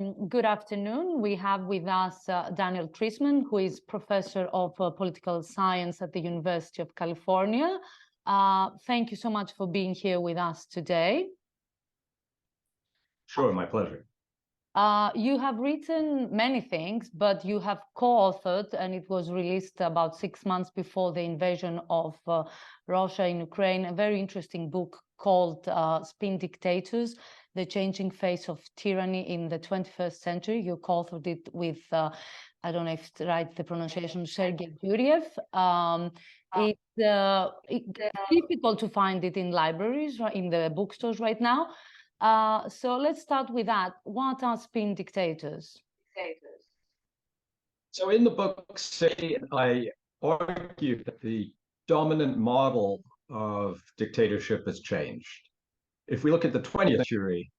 Good afternoon. We have with us Daniel Treisman, who is professor of political science at the University of California. Thank you so much for being here with us today. Sure, my pleasure. You have written many things, but you have co-authored, and it was released about 6 months before the invasion of Russia in Ukraine, a very interesting book called Spin Dictators, The Changing Face of Tyranny in the 21st Century. You co-authored it with, I don't know if it's right, the pronunciation, Sergei Guriev. It's difficult to find it in libraries, in the bookstores right now. So let's start with that. What are spin dictators? So in the book, I argue that the dominant model of dictatorship has changed. If we look at the 20th century,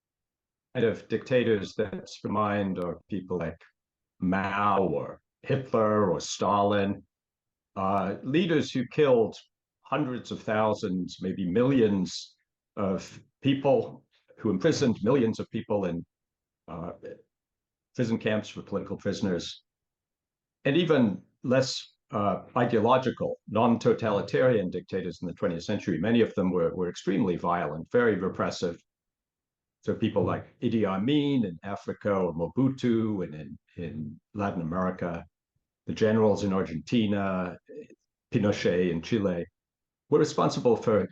kind of dictators that spring to mind are people like Mao or Hitler or Stalin, leaders who killed hundreds of thousands, maybe millions of people, who imprisoned millions of people in prison camps for political prisoners, and even less ideological, non-totalitarian dictators in the 20th century. Many of them were extremely violent, very repressive. So people like Idi Amin in Africa, or Mobutu in Latin America, the generals in Argentina, Pinochet in Chile, were responsible for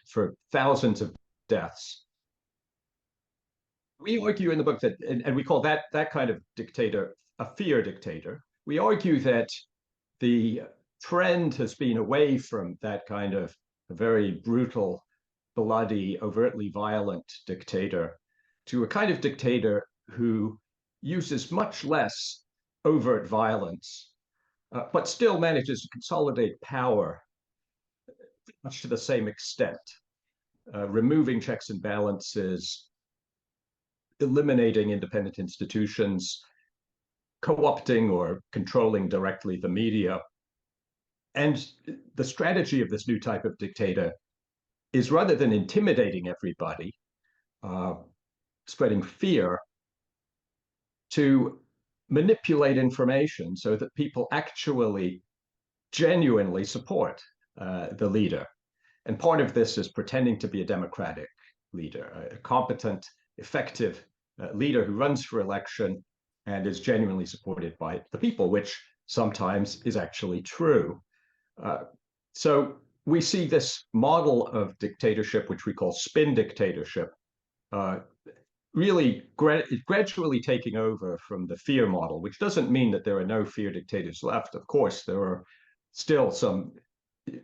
thousands of deaths. We argue in the book that, and we call that kind of dictator a fear dictator. We argue that the trend has been away from that kind of very brutal, bloody, overtly violent dictator to a kind of dictator who uses much less overt violence, but still manages to consolidate power much to the same extent, removing checks and balances, eliminating independent institutions, co-opting or controlling directly the media. And the strategy of this new type of dictator is, rather than intimidating everybody, spreading fear, to manipulate information so that people actually genuinely support the leader. And part of this is pretending to be a democratic leader, a competent, effective leader who runs for election and is genuinely supported by the people, which sometimes is actually true. So we see this model of dictatorship, which we call spin dictatorship, really gradually taking over from the fear model, which doesn't mean that there are no fear dictators left. Of course, there are still some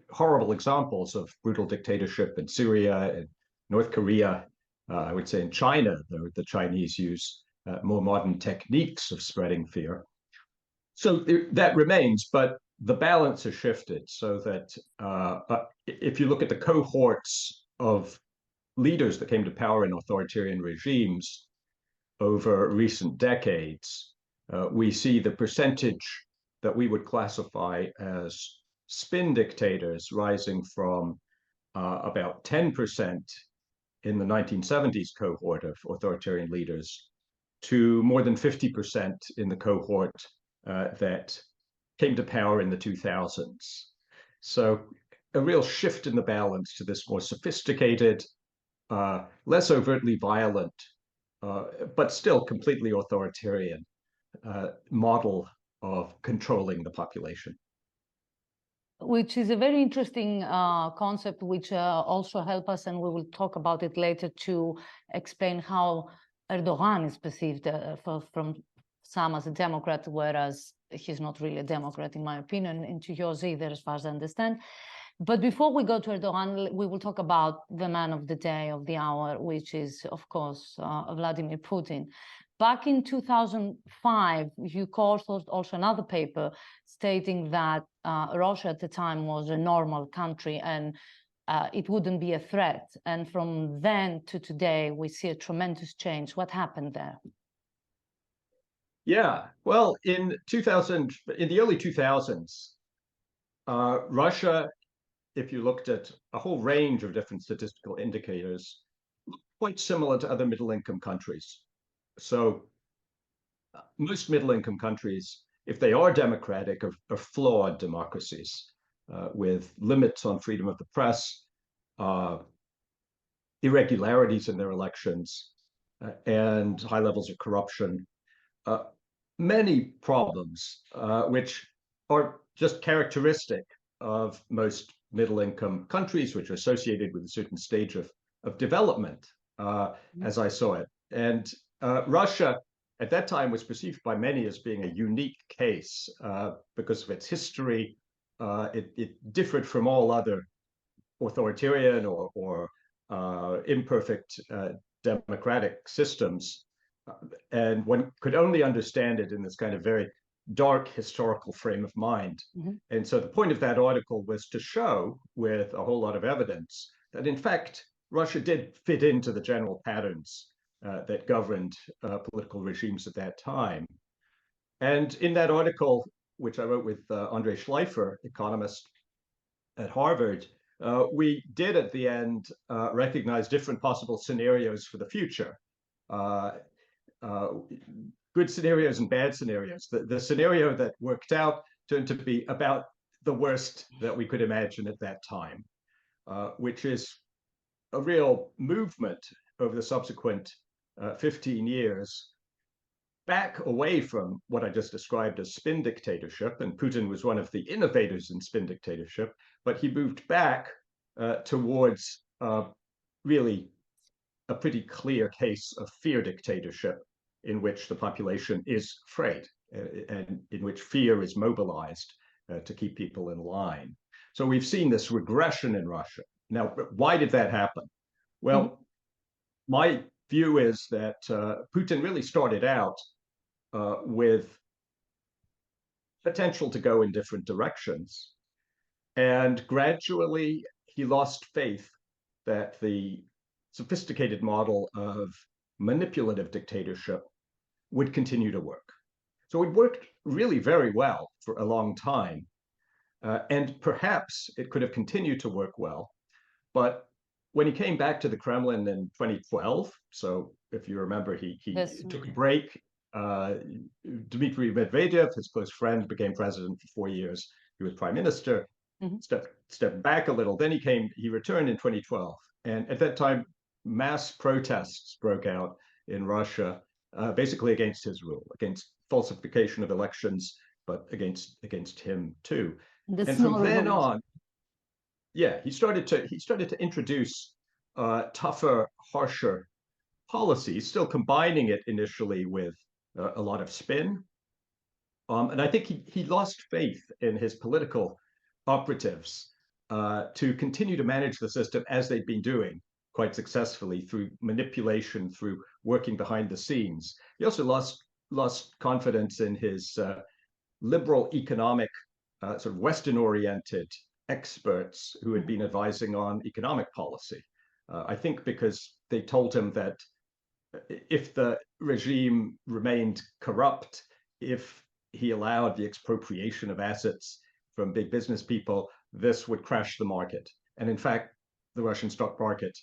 horrible examples of brutal dictatorship in Syria and North Korea. I would say in China, the Chinese use more modern techniques of spreading fear. So that remains, but the balance has shifted so that if you look at the cohorts of leaders that came to power in authoritarian regimes over recent decades, we see the percentage that we would classify as spin dictators rising from about 10% in the 1970s cohort of authoritarian leaders to more than 50% in the cohort that came to power in the 2000s. So a real shift in the balance to this more sophisticated, less overtly violent, but still completely authoritarian model of controlling the population. Which is a very interesting concept, which also help us, and we will talk about it later, to explain how Erdogan is perceived from some as a Democrat, whereas he's not really a Democrat, in my opinion, and to yours either, as far as I understand. But before we go to Erdogan, we will talk about the man of the day, of the hour, which is, of course, Vladimir Putin. Back in 2005, you co-authored also another paper stating that Russia at the time was a normal country and it wouldn't be a threat. And from then to today, we see a tremendous change. What happened there? Yeah, well, in the early 2000s, Russia, if you looked at a whole range of different statistical indicators, quite similar to other middle-income countries. So most middle-income countries, if they are democratic, are flawed democracies with limits on freedom of the press, irregularities in their elections, and high levels of corruption. Many problems which are just characteristic of most middle-income countries, which are associated with a certain stage of development, as I saw it. And Russia at that time was perceived by many as being a unique case because of its history. It differed from all other authoritarian or imperfect democratic systems. And one could only understand it in this kind of very dark historical frame of mind. Mm-hmm. And so the point of that article was to show, with a whole lot of evidence, that in fact, Russia did fit into the general patterns that governed political regimes at that time. And in that article, which I wrote with Andrei Schleifer, economist at Harvard, we did at the end recognize different possible scenarios for the future. Good scenarios and bad scenarios. The scenario that worked out turned to be about the worst that we could imagine at that time, which is a real movement over the subsequent 15 years back away from what I just described as spin dictatorship, and Putin was one of the innovators in spin dictatorship, but he moved back towards really a pretty clear case of fear dictatorship, in which the population is afraid and in which fear is mobilized to keep people in line. So we've seen this regression in Russia. Now, why did that happen? Well, my view is that Putin really started out with potential to go in different directions. And gradually, he lost faith that the sophisticated model of manipulative dictatorship would continue to work. So it worked really very well for a long time. And perhaps it could have continued to work well. But when he came back to the Kremlin in 2012, so if you remember, he took a break. Dmitry Medvedev, his close friend, became president for 4 years. He was prime minister, stepped back a little. Then he returned in 2012. And at that time, mass protests broke out in Russia, basically against his rule, against falsification of elections, but against him too. And from then on, he started to introduce tougher, harsher policies, still combining it initially with a lot of spin. And I think he lost faith in his political operatives to continue to manage the system as they'd been doing quite successfully through manipulation, through working behind the scenes. He also lost confidence in his liberal economic, sort of Western-oriented experts who had been advising on economic policy. I think because they told him that if the regime remained corrupt, if he allowed the expropriation of assets from big business people, this would crash the market. And in fact, the Russian stock market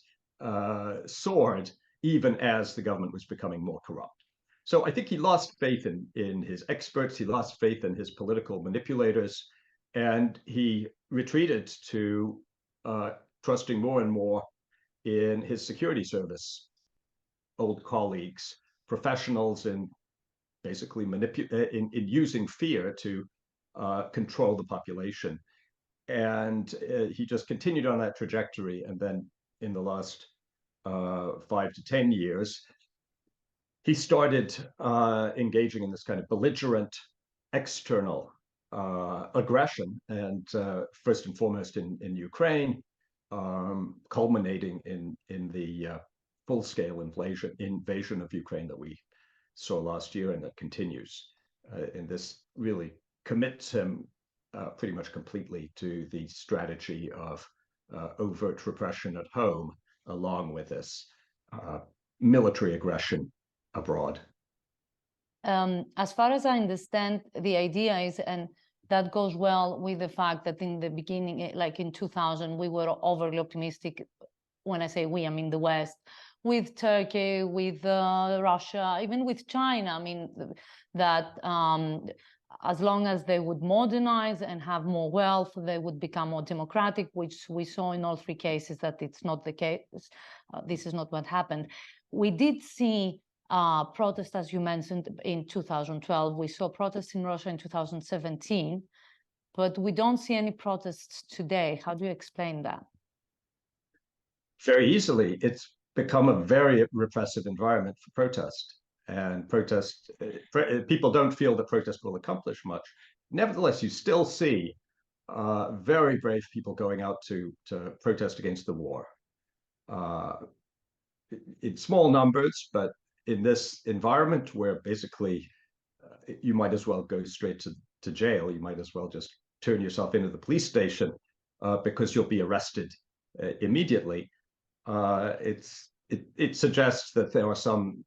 soared even as the government was becoming more corrupt. So I think he lost faith in his experts, he lost faith in his political manipulators, and he retreated to trusting more and more in his security service old colleagues, professionals in basically in using fear to control the population. And he just continued on that trajectory. And then in the last 5 to 10 years, he started engaging in this kind of belligerent external aggression, and first and foremost in Ukraine, culminating in the full-scale invasion of Ukraine that we saw last year and that continues. And this really commits him pretty much completely to the strategy of overt repression at home, along with this military aggression abroad. As far as I understand, the idea is, and that goes well with the fact that in the beginning, like in 2000, we were overly optimistic. When I say we, I mean the West. with Turkey, with Russia, even with China. I mean, that as long as they would modernize and have more wealth, they would become more democratic, which we saw in all three cases that it's not the case. This is not what happened. We did see protests, as you mentioned, in 2012. We saw protests in Russia in 2017, but we don't see any protests today. How do you explain that? Very easily. It's become a very repressive environment for protest. And people don't feel that protest will accomplish much. Nevertheless, you still see very brave people going out to protest against the war. In small numbers, but in this environment where basically you might as well go straight to jail, you might as well just turn yourself into the police station because you'll be arrested immediately. It suggests that there are some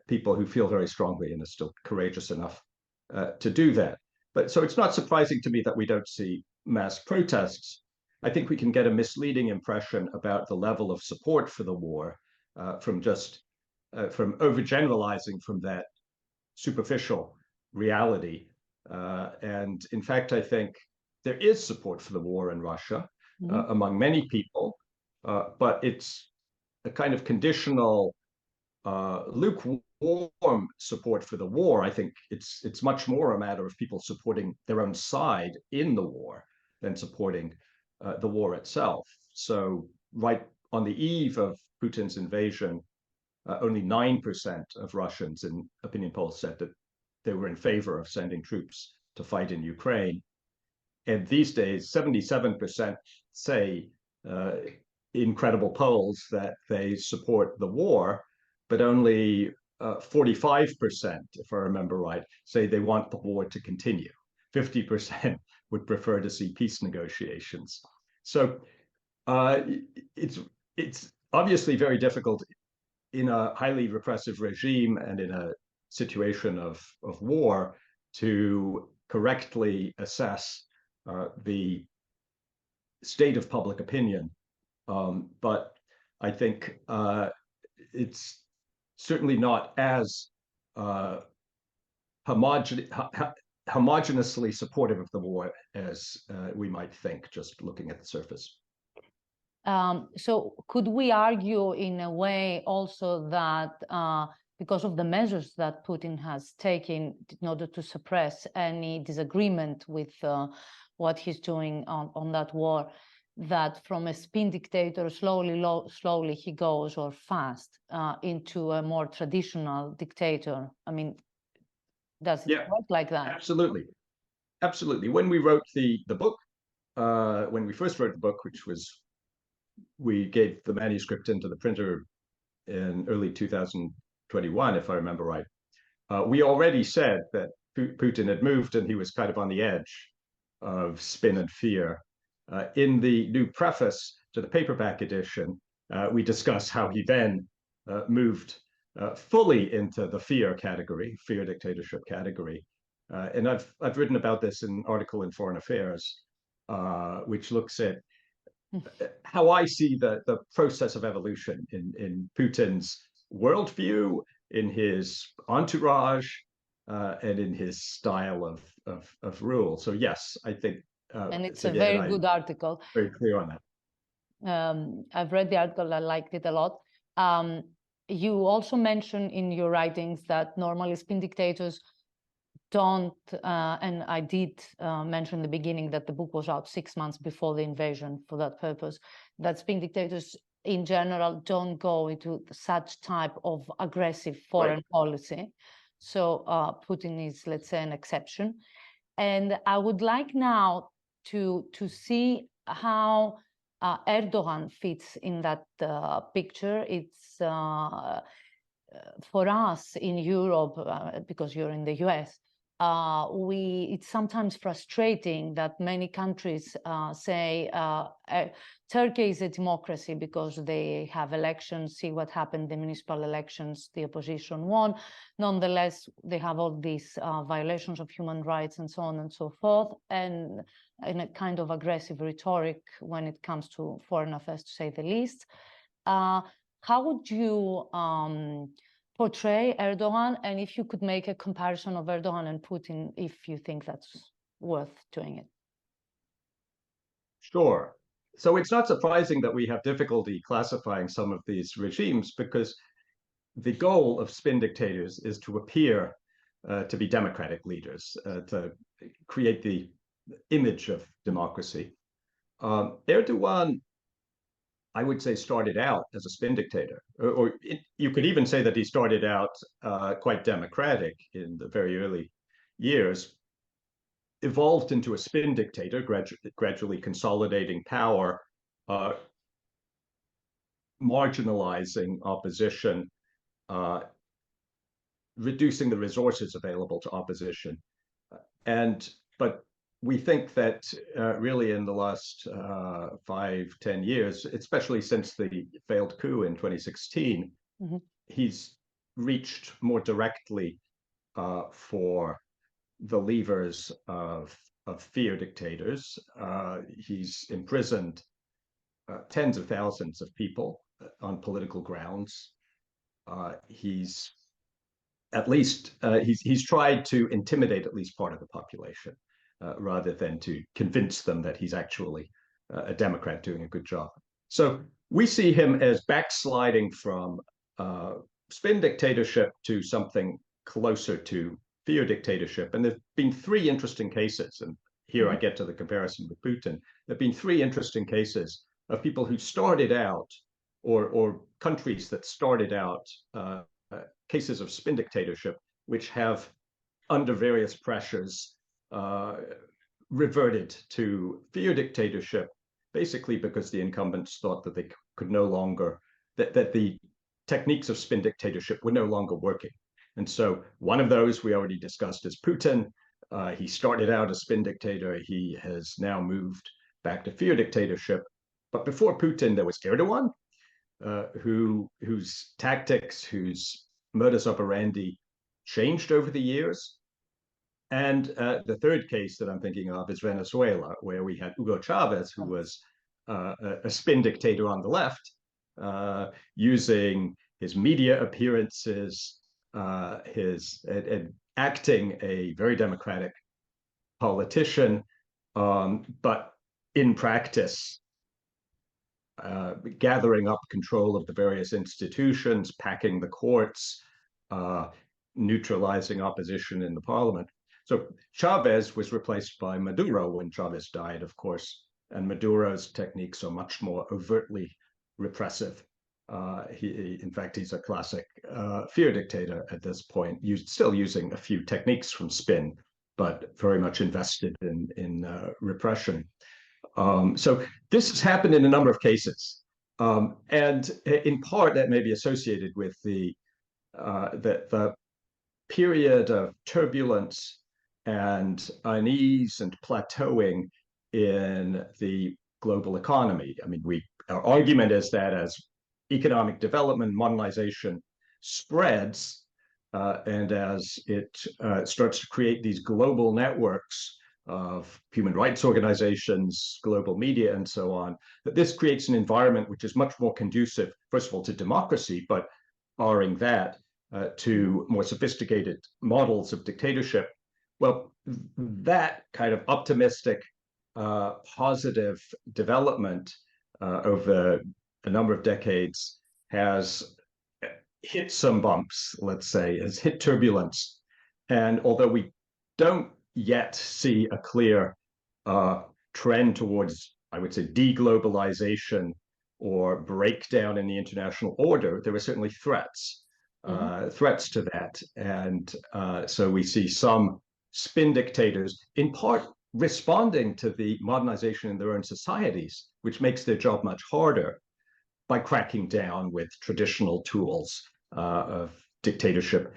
people who feel very strongly and are still courageous enough to do that. But so it's not surprising to me that we don't see mass protests. I think we can get a misleading impression about the level of support for the war from overgeneralizing from that superficial reality. And in fact, I think there is support for the war in Russia among many people, but it's a kind of conditional, lukewarm support for the war. I think it's much more a matter of people supporting their own side in the war than supporting the war itself. So right on the eve of Putin's invasion, only 9% of Russians in opinion polls said that they were in favor of sending troops to fight in Ukraine. And these days, 77% say in credible polls that they support the war, but only 45%, if I remember right, say they want the war to continue. 50% would prefer to see peace negotiations. So it's obviously very difficult in a highly repressive regime and in a situation of war to correctly assess the state of public opinion. But I think it's certainly not as homogeneously supportive of the war as we might think, just looking at the surface. So could we argue in a way also that because of the measures that Putin has taken in order to suppress any disagreement with what he's doing on that war, that from a spin dictator slowly he goes, or fast, into a more traditional dictator? I mean, does it work like that? Absolutely. Absolutely. When we wrote the book, when we first wrote the book, which was, we gave the manuscript into the printer in early 2021, if I remember right, we already said that Putin had moved and he was kind of on the edge of spin and fear. In the new preface to the paperback edition, we discuss how he then moved fully into the fear category, fear dictatorship category. And I've written about this in an article in Foreign Affairs, which looks at how I see the process of evolution in Putin's worldview, in his entourage, and in his style of rule. So yes, I think, and it's a very good article. Very clear on that. I've read the article. I liked it a lot. You also mention in your writings that normally spin dictators don't, and I did mention in the beginning that the book was out 6 months before the invasion for that purpose, that spin dictators in general don't go into such type of aggressive foreign policy. So Putin is, let's say, an exception. And I would like now to see how Erdogan fits in that picture. It's for us in Europe, because you're in the US, it's sometimes frustrating that many countries say Turkey is a democracy because they have elections. See what happened, the municipal elections, the opposition won. Nonetheless, they have all these violations of human rights and so on and so forth, and in a kind of aggressive rhetoric when it comes to foreign affairs, to say the least. how would you portray Erdogan, and if you could make a comparison of Erdogan and Putin, if you think that's worth doing it? Sure. So it's not surprising that we have difficulty classifying some of these regimes, because the goal of spin dictators is to appear to be democratic leaders, to create the image of democracy. Erdogan, I would say, started out as a spin dictator, or you could even say that he started out quite democratic in the very early years, evolved into a spin dictator, gradually consolidating power, marginalizing opposition, reducing the resources available to opposition. But we think that really in the last 5-10 years, especially since the failed coup in 2016, he's reached more directly for the levers of fear dictators. He's imprisoned tens of thousands of people on political grounds. He's tried to intimidate at least part of the population, rather than to convince them that he's actually a Democrat doing a good job. So we see him as backsliding from spin dictatorship to something closer to fear dictatorship. And there've been 3 interesting cases, and here I get to the comparison with Putin. There've been 3 interesting cases of people who started out, or countries that started out, cases of spin dictatorship, which have, under various pressures, reverted to fear dictatorship, basically because the incumbents thought that they could no longer, that the techniques of spin dictatorship were no longer working. And so one of those we already discussed is Putin. He started out as spin dictator. He has now moved back to fear dictatorship. But before Putin, there was Erdogan, whose tactics, whose modus operandi changed over the years. And the third case that I'm thinking of is Venezuela, where we had Hugo Chavez, who was a spin dictator on the left, using his media appearances, acting a very democratic politician, but in practice, gathering up control of the various institutions, packing the courts, neutralizing opposition in the parliament. So Chavez was replaced by Maduro when Chavez died, of course, and Maduro's techniques are much more overtly repressive. In fact, he's a classic fear dictator at this point, still using a few techniques from spin, but very much invested in repression. So this has happened in a number of cases, and in part that may be associated with the period of turbulence and unease and plateauing in the global economy. I mean, our argument is that as economic development, modernization spreads, and as it starts to create these global networks of human rights organizations, global media, and so on, that this creates an environment which is much more conducive, first of all, to democracy, but barring that, to more sophisticated models of dictatorship. Well, that kind of optimistic, positive development over a number of decades has hit some bumps, let's say, has hit turbulence. And although we don't yet see a clear trend towards, I would say, deglobalization or breakdown in the international order, there are certainly threats, threats to that. And so we see some spin dictators, in part responding to the modernization in their own societies, which makes their job much harder, by cracking down with traditional tools of dictatorship,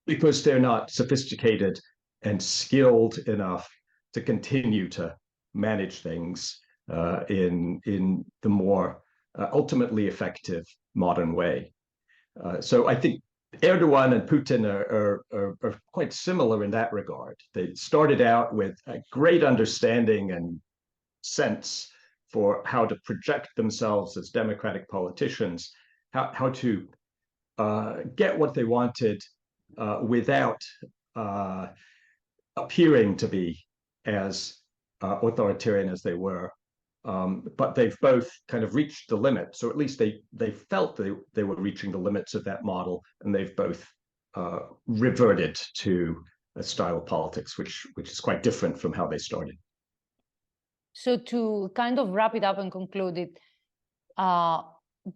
because they're not sophisticated and skilled enough to continue to manage things in the more ultimately effective modern way. So I think Erdogan and Putin are quite similar in that regard. They started out with a great understanding and sense for how to project themselves as democratic politicians, how to get what they wanted without appearing to be as authoritarian as they were. But they've both kind of reached the limit. So at least they felt they were reaching the limits of that model, and they've both reverted to a style of politics which is quite different from how they started. So to kind of wrap it up and conclude it,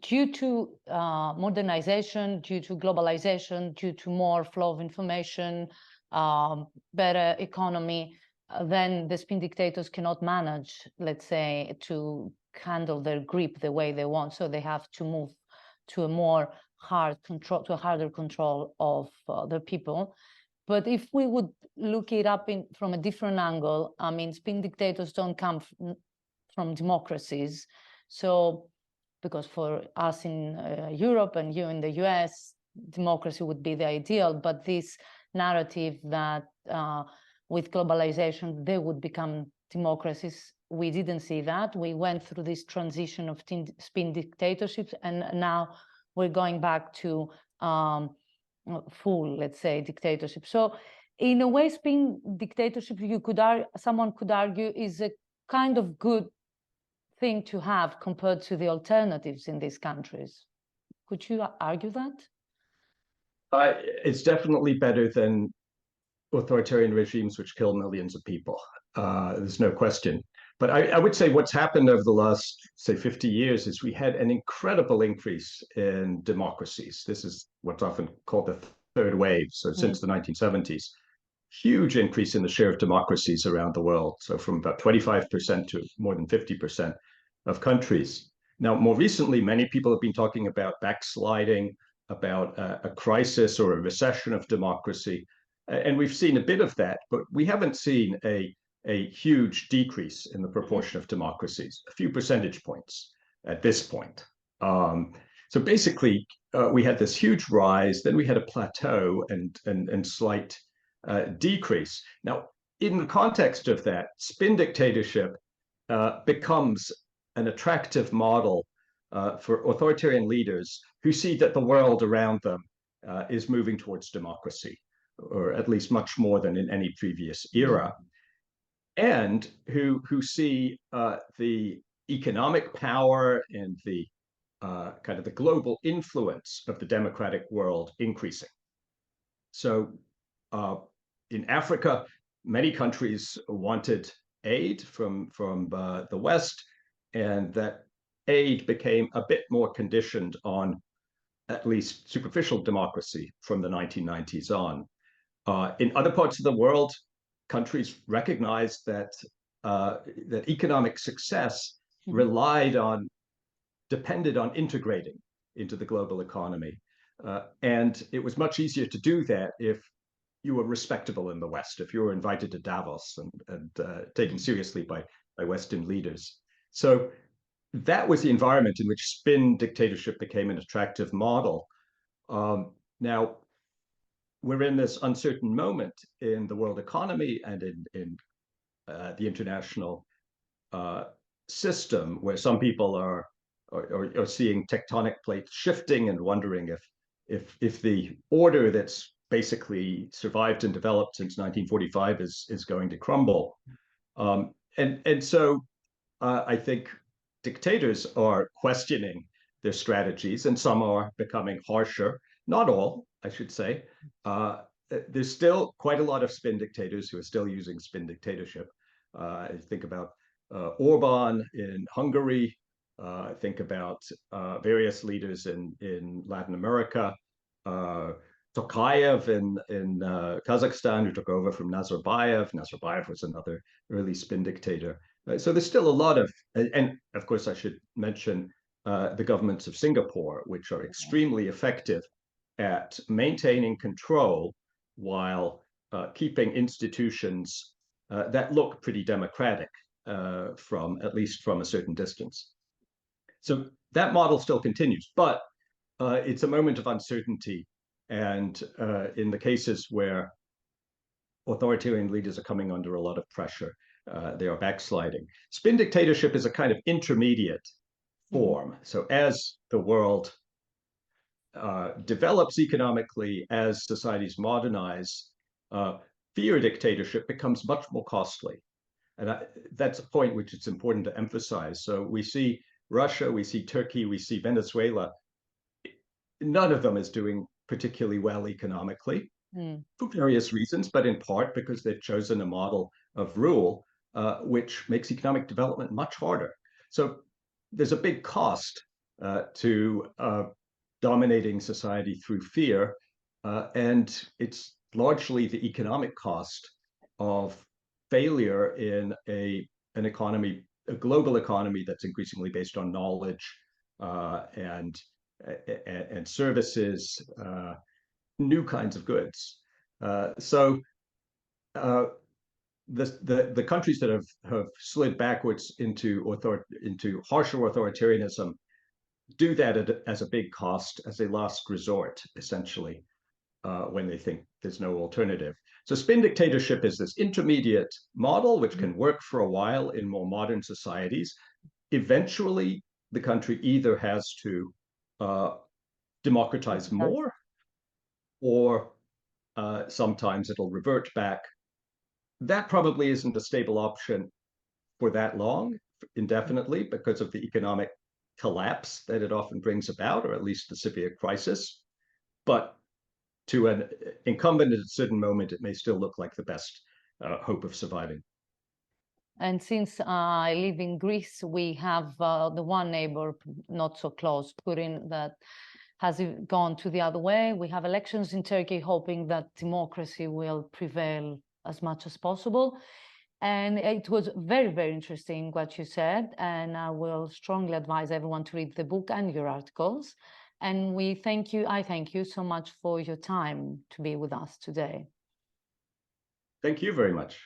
due to modernization, due to globalization, due to more flow of information, better economy, then the spin dictators cannot manage, let's say, to handle their grip the way they want. So they have to move to a more hard control, to a harder control of the people. But if we would look it up from a different angle, I mean, spin dictators don't come from democracies. So, because for us in Europe and you in the US, democracy would be the ideal. But this narrative that with globalization, they would become democracies, we didn't see that. We went through this transition of spin dictatorships, and now we're going back to full, let's say, dictatorship. So in a way, spin dictatorship, someone could argue, is a kind of good thing to have compared to the alternatives in these countries. Could you argue that? It's definitely better than authoritarian regimes which kill millions of people. There's no question. But I would say what's happened over the last, say, 50 years is we had an incredible increase in democracies. This is what's often called the third wave. So since the 1970s, huge increase in the share of democracies around the world. So from about 25% to more than 50% of countries. Now, more recently, many people have been talking about backsliding, about a crisis or a recession of democracy. And we've seen a bit of that, but we haven't seen a huge decrease in the proportion of democracies, a few percentage points at this point. So basically, we had this huge rise, then we had a plateau and slight decrease. Now, in the context of that, spin dictatorship becomes an attractive model for authoritarian leaders who see that the world around them is moving towards democracy, or at least much more than in any previous era, and who see the economic power and the kind of the global influence of the democratic world increasing. So in Africa, many countries wanted aid from the West, and that aid became a bit more conditioned on at least superficial democracy from the 1990s on. In other parts of the world, countries recognized that that economic success depended on integrating into the global economy, and it was much easier to do that if you were respectable in the West, if you were invited to Davos and taken seriously by Western leaders. So that was the environment in which spin dictatorship became an attractive model. Now, we're in this uncertain moment in the world economy and in the international system, where some people are seeing tectonic plates shifting and wondering if the order that's basically survived and developed since 1945 is going to crumble. And so I think dictators are questioning their strategies, and some are becoming harsher. Not all, I should say. There's still quite a lot of spin dictators who are still using spin dictatorship. I think about Orban in Hungary. I think about various leaders in Latin America. Tokayev in Kazakhstan, who took over from Nazarbayev. Nazarbayev was another early spin dictator. So there's still a lot of, and of course I should mention the governments of Singapore, which are extremely effective at maintaining control while keeping institutions that look pretty democratic at least from a certain distance. So that model still continues, but it's a moment of uncertainty. And in the cases where authoritarian leaders are coming under a lot of pressure, they are backsliding. Spin dictatorship is a kind of intermediate form. So as the world develops economically, as societies modernize, fear dictatorship becomes much more costly. And that's a point which it's important to emphasize. So we see Russia, we see Turkey, we see Venezuela. None of them is doing particularly well economically for various reasons, but in part because they've chosen a model of rule which makes economic development much harder. So there's a big cost to dominating society through fear, and it's largely the economic cost of failure in an economy, a global economy that's increasingly based on knowledge and services, new kinds of goods. So the countries that have slid backwards into harsher authoritarianism do that as a big cost, as a last resort, essentially, when they think there's no alternative. So spin dictatorship is this intermediate model which can work for a while in more modern societies. Eventually, the country either has to democratize more, or sometimes it'll revert back. That probably isn't a stable option for that long, indefinitely, because of the economic collapse that it often brings about, or at least the severe crisis. But to an incumbent at a certain moment, it may still look like the best hope of surviving. And since I live in Greece, we have the one neighbor, not so close, Putin, that has gone to the other way. We have elections in Turkey, hoping that democracy will prevail as much as possible. And it was very, very interesting what you said. And I will strongly advise everyone to read the book and your articles. And we thank you. I thank you so much for your time to be with us today. Thank you very much.